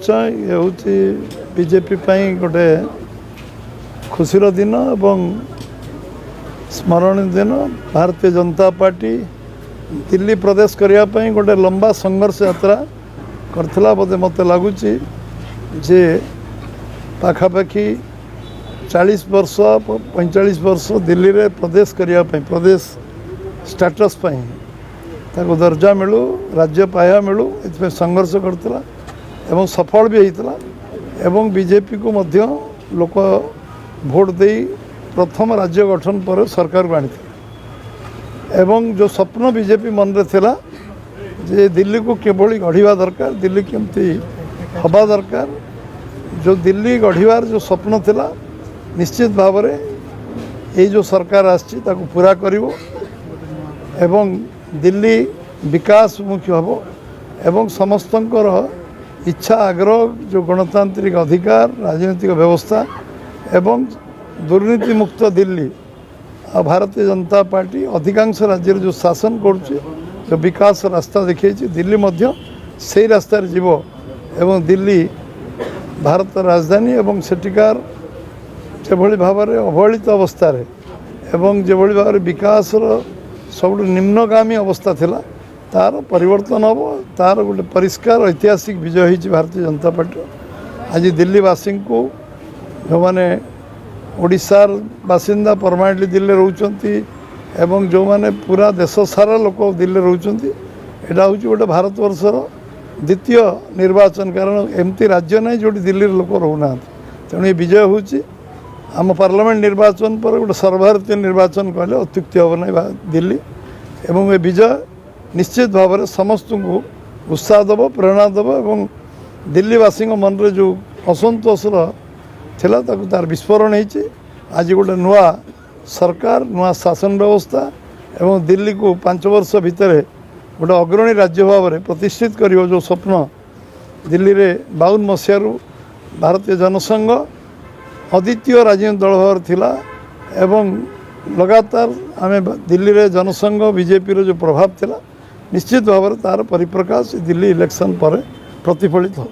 निश्चय ये हूँ बीजेपी गोटे खुशीर दिन एवं स्मरणीय दिन। भारतीय जनता पार्टी दिल्ली प्रदेश करने गोटे लंबा संघर्ष यात्रा करथिला बोधे मत लगुच जे पाखापाखि 40 वर्ष 45 वर्ष दिल्ली रे प्रदेश करने प्रदेश स्टेटस ताको दर्जा मिलू राज्य पाया मिलू इतने संघर्ष करथिला एवं सफल भी होता एवं बीजेपी को मध्य लोक भोट दे प्रथम राज्य गठन पर सरकार को आनी एवं जो स्वप्न बीजेपी मन रे थिला जे दिल्ली को केवल गढ़ा दरकार दिल्ली केमती हवा दरकार जो दिल्ली गढ़वार जो स्वप्न थिला निश्चित भाव में ये जो सरकार आछि ताको पूरा करिवो एवं दिल्ली विकासमुखी हम एवं समस्तंकर इच्छा आग्रह जो गणतांत्रिक अधिकार राजनीतिक व्यवस्था एवं दुर्नीति मुक्त दिल्ली आ भारतीय जनता पार्टी अधिकांश राज्य जो शासन करुच्चे जो विकास रास्ता देखी दिल्ली मध्य से रास्ता जीव एवं दिल्ली भारत राजधानी एवं सेठिकार जो भाव में अवहेलित अवस्था एवं जो भाव में विकास सब निम्नगामी अवस्था थिला तार परिवर्तन हम तार गोटे परिष्कार ऐतिहासिक विजय होती भारतीय जनता पार्टी। आज दिल्लीवासी को जो मैंने ओडिशार बासिंदा परमानेंटली दिल्ली रोचंती एवं जो मैंने पूरा देश सारा लोक दिल्ली रोचंती एटा हूँ गोटे भारतवर्षर द्वितीय निर्वाचन कारण एमती राज्य ना जो दिल्ली लोक रोना तेणु ये विजय हूँ आम पार्लियामेंट निर्वाचन पर गोटे सर्वभारतीय निर्वाचन कहले अत्युक्ति हम ना दिल्ली एवं ये विजय निश्चित भाव में समस्त को उत्साह देव प्रेरणा देव एवं दिल्लीवासी मन रे जो असंतोषर थिला ताकु तार विस्फोरण होती आज गोटे नुआ सरकार नुआ शासन व्यवस्था एवं दिल्ली को 5 वर्ष भितर गोटे अग्रणी राज्य भाव में प्रतिष्ठित करियो जो स्वप्न दिल्ली रे 52 मसीह भारतीय जनसंघ अद्वितीय राजनीतिक दल भाव थिला एवं लगातार आम दिल्ली रे जनसंघ बीजेपी जो प्रभाव थिला निश्चित भाव में तार परिप्रकाश दिल्ली इलेक्शन पर प्रतिफलित हो।